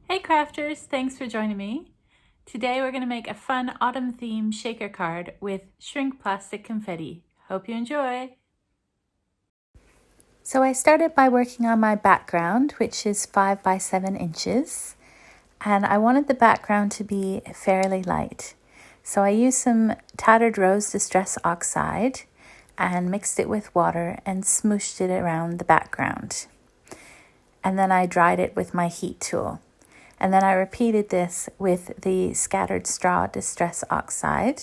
Hey crafters, thanks for joining me. Today we're going to make a fun autumn theme shaker card with shrink plastic confetti. Hope you enjoy! So I started by working on my background, which is 5 by 7 inches, and I wanted the background to be fairly light. So I used some Tattered Rose Distress Oxide and mixed it with water and smooshed it around the background. And then I dried it with my heat tool. And then I repeated this with the Scattered Straw Distress Oxide.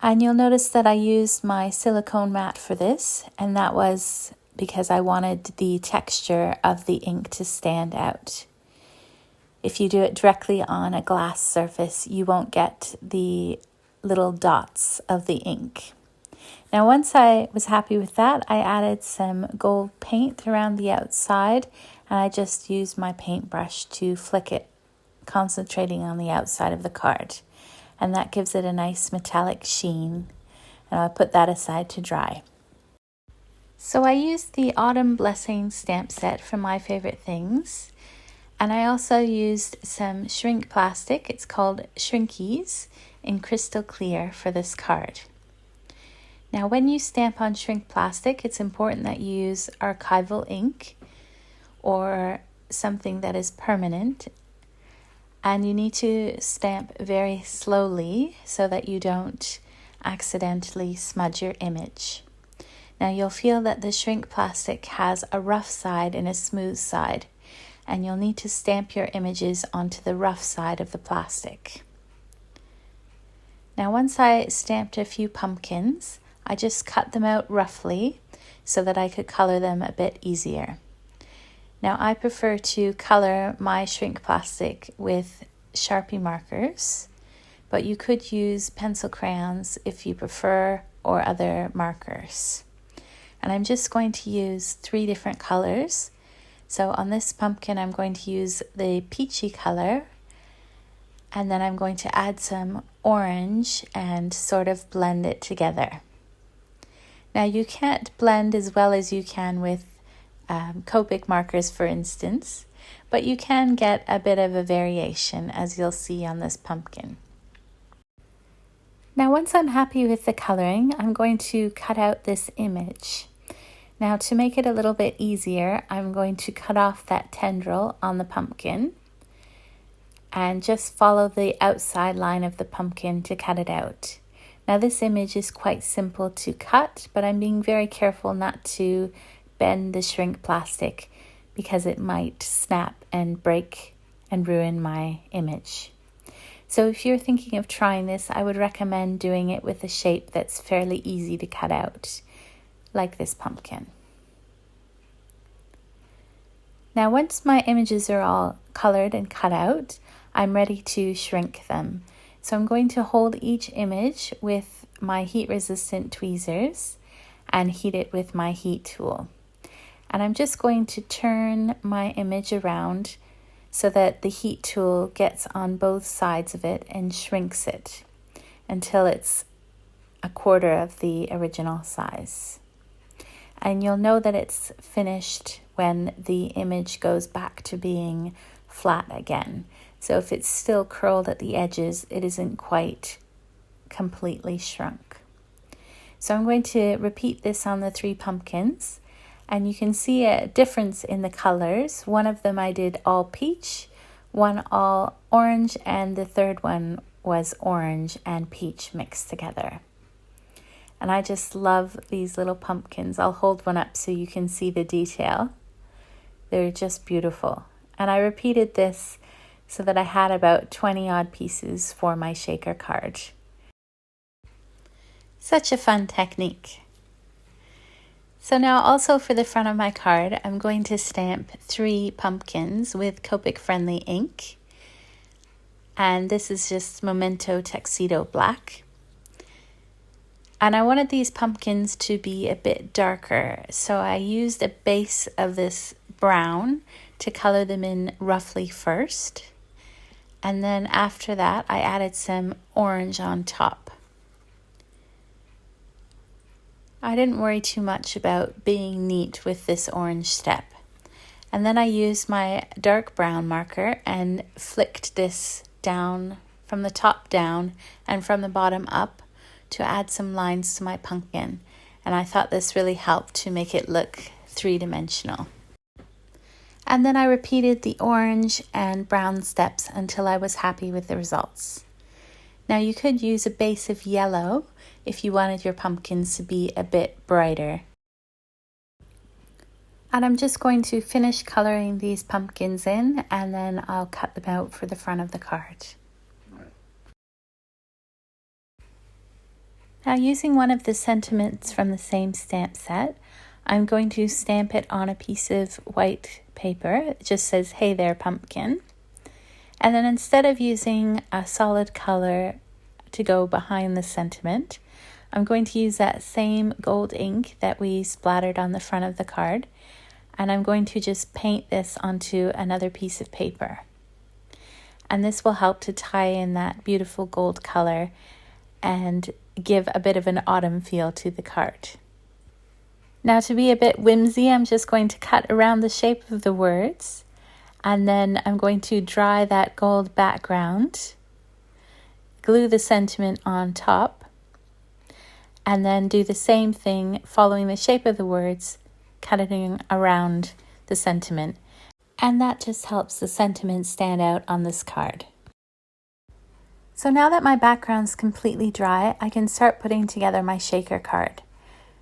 And you'll notice that I used my silicone mat for this, and that was because I wanted the texture of the ink to stand out. If you do it directly on a glass surface, you won't get the little dots of the ink. Now, once I was happy with that, I added some gold paint around the outside, and I just used my paintbrush to flick it, concentrating on the outside of the card. And that gives it a nice metallic sheen, and I'll put that aside to dry. So I used the Autumn Blessing stamp set from My Favorite Things, and I also used some shrink plastic. It's called Shrinkies in crystal clear for this card. Now, when you stamp on shrink plastic, it's important that you use archival ink or something that is permanent. And you need to stamp very slowly so that you don't accidentally smudge your image. Now, you'll feel that the shrink plastic has a rough side and a smooth side, and you'll need to stamp your images onto the rough side of the plastic. Now, once I stamped a few pumpkins, I just cut them out roughly so that I could color them a bit easier. Now, I prefer to color my shrink plastic with Sharpie markers, but you could use pencil crayons if you prefer, or other markers. And I'm just going to use 3 different colors. So on this pumpkin, I'm going to use the peachy color, and then I'm going to add some orange and sort of blend it together. Now, you can't blend as well as you can with Copic markers, for instance, but you can get a bit of a variation, as you'll see on this pumpkin. Now, once I'm happy with the coloring, I'm going to cut out this image. Now, to make it a little bit easier, I'm going to cut off that tendril on the pumpkin and just follow the outside line of the pumpkin to cut it out. Now, this image is quite simple to cut, but I'm being very careful not to bend the shrink plastic because it might snap and break and ruin my image. So if you're thinking of trying this, I would recommend doing it with a shape that's fairly easy to cut out, like this pumpkin. Now, once my images are all colored and cut out, I'm ready to shrink them. So I'm going to hold each image with my heat-resistant tweezers and heat it with my heat tool. And I'm just going to turn my image around so that the heat tool gets on both sides of it and shrinks it until it's 1/4 of the original size. And you'll know that it's finished when the image goes back to being flat again. So if it's still curled at the edges, it isn't quite completely shrunk. So I'm going to repeat this on the 3 pumpkins. And you can see a difference in the colors. One of them I did all peach, one all orange, and the third one was orange and peach mixed together. And I just love these little pumpkins. I'll hold one up so you can see the detail. They're just beautiful. And I repeated this so that I had about 20 odd pieces for my shaker card. Such a fun technique. So now also for the front of my card, I'm going to stamp 3 pumpkins with Copic friendly ink. And this is just Memento Tuxedo Black. And I wanted these pumpkins to be a bit darker, so I used a base of this brown to color them in roughly first. And then after that, I added some orange on top. I didn't worry too much about being neat with this orange step. And then I used my dark brown marker and flicked this down from the top down and from the bottom up to add some lines to my pumpkin. And I thought this really helped to make it look three-dimensional. And then I repeated the orange and brown steps until I was happy with the results. Now you could use a base of yellow if you wanted your pumpkins to be a bit brighter. And I'm just going to finish coloring these pumpkins in, and then I'll cut them out for the front of the card. Now, using one of the sentiments from the same stamp set, I'm going to stamp it on a piece of white paper. It just says, "Hey there, pumpkin." And then instead of using a solid color to go behind the sentiment, I'm going to use that same gold ink that we splattered on the front of the card, and I'm going to just paint this onto another piece of paper. And this will help to tie in that beautiful gold color and give a bit of an autumn feel to the card. Now, to be a bit whimsy, I'm just going to cut around the shape of the words, and then I'm going to dry that gold background, glue the sentiment on top, and then do the same thing following the shape of the words, cutting around the sentiment. And that just helps the sentiment stand out on this card. So now that my background's completely dry, I can start putting together my shaker card.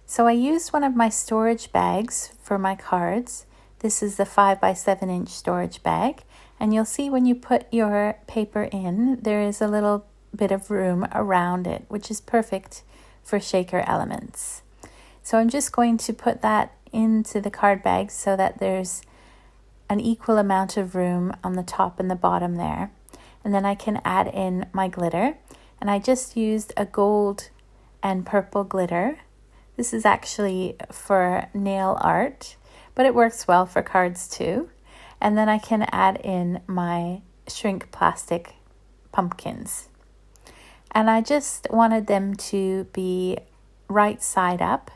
So I used one of my storage bags for my cards. This is the 5x7 inch storage bag. And you'll see when you put your paper in, there is a little bit of room around it, which is perfect for shaker elements. So I'm just going to put that into the card bag so that there's an equal amount of room on the top and the bottom there. And then I can add in my glitter. And I just used a gold and purple glitter. This is actually for nail art, but it works well for cards too. And then I can add in my shrink plastic pumpkins. And I just wanted them to be right side up,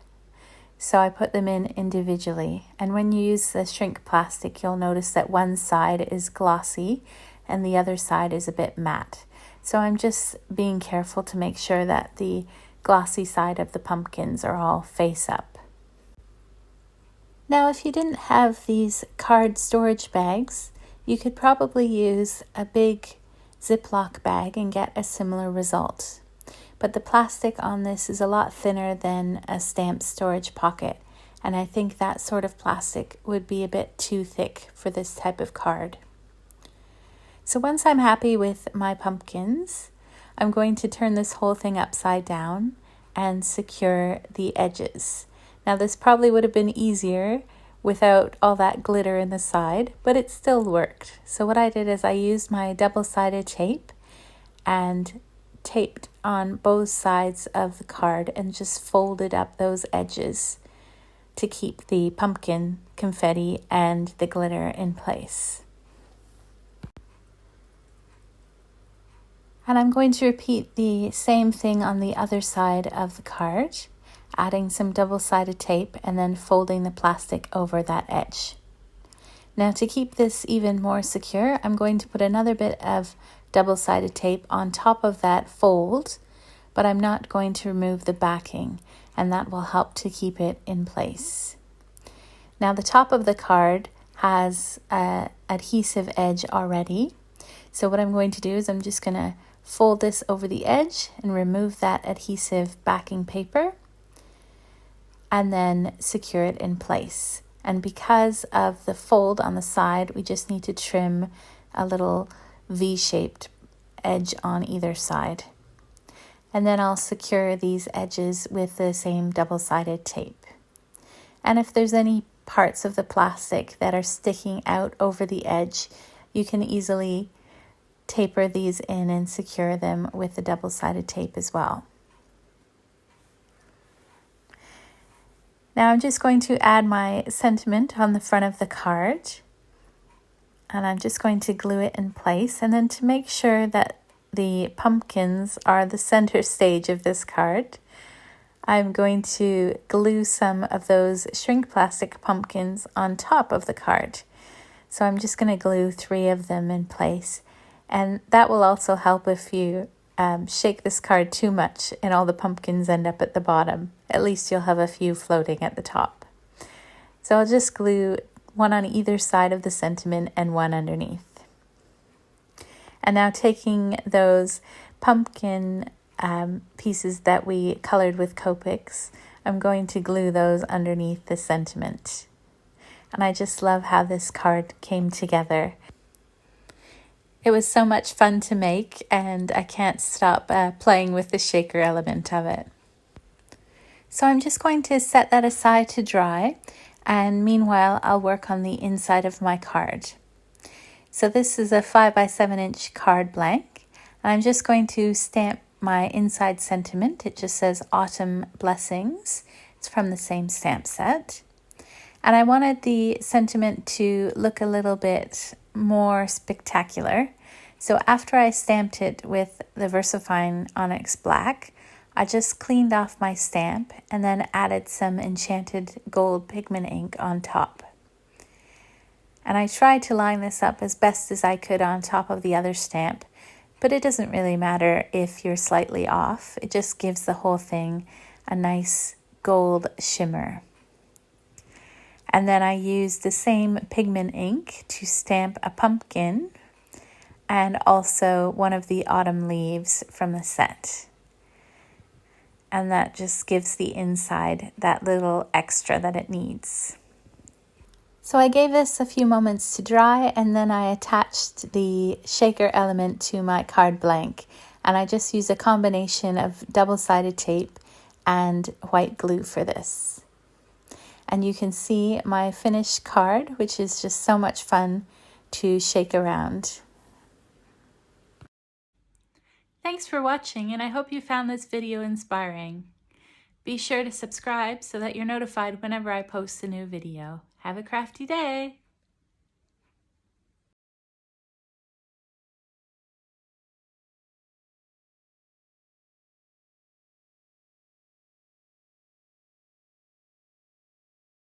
so I put them in individually. And when you use the shrink plastic, you'll notice that one side is glossy and the other side is a bit matte. So I'm just being careful to make sure that the glossy side of the pumpkins are all face up. Now, if you didn't have these card storage bags, you could probably use a big Ziploc bag and get a similar result. But the plastic on this is a lot thinner than a stamp storage pocket, and I think that sort of plastic would be a bit too thick for this type of card. So once I'm happy with my pumpkins, I'm going to turn this whole thing upside down and secure the edges. Now, this probably would have been easier without all that glitter in the side, but it still worked. So what I did is I used my double-sided tape and taped on both sides of the card and just folded up those edges to keep the pumpkin, confetti, and the glitter in place. And I'm going to repeat the same thing on the other side of the card, adding some double-sided tape and then folding the plastic over that edge. Now, to keep this even more secure, I'm going to put another bit of double-sided tape on top of that fold, but I'm not going to remove the backing, and that will help to keep it in place. Now, the top of the card has an adhesive edge already, so what I'm going to do is I'm just going to fold this over the edge and remove that adhesive backing paper and then secure it in place. And because of the fold on the side, we just need to trim a little V-shaped edge on either side. And then I'll secure these edges with the same double-sided tape. And if there's any parts of the plastic that are sticking out over the edge, you can easily taper these in and secure them with the double-sided tape as well. Now I'm just going to add my sentiment on the front of the card, and I'm just going to glue it in place. And then to make sure that the pumpkins are the center stage of this card, I'm going to glue some of those shrink plastic pumpkins on top of the card. So I'm just going to glue 3 of them in place. And that will also help if you shake this card too much and all the pumpkins end up at the bottom. At least you'll have a few floating at the top. So I'll just glue 1 on either side of the sentiment and 1 underneath. And now taking those pumpkin pieces that we colored with Copics, I'm going to glue those underneath the sentiment. And I just love how this card came together. It was so much fun to make, and I can't stop playing with the shaker element of it. So I'm just going to set that aside to dry, and meanwhile I'll work on the inside of my card. So this is a 5 by 7 inch card blank, and I'm just going to stamp my inside sentiment. It just says Autumn Blessings. It's from the same stamp set. And I wanted the sentiment to look a little bit more spectacular. So after I stamped it with the VersaFine Onyx Black, I just cleaned off my stamp and then added some enchanted gold pigment ink on top. And I tried to line this up as best as I could on top of the other stamp, but it doesn't really matter if you're slightly off. It just gives the whole thing a nice gold shimmer. And then I used the same pigment ink to stamp a pumpkin and also one of the autumn leaves from the set. And that just gives the inside that little extra that it needs. So I gave this a few moments to dry, and then I attached the shaker element to my card blank. And I just used a combination of double-sided tape and white glue for this. And you can see my finished card, which is just so much fun to shake around. Thanks for watching, and I hope you found this video inspiring. Be sure to subscribe so that you're notified whenever I post a new video. Have a crafty day!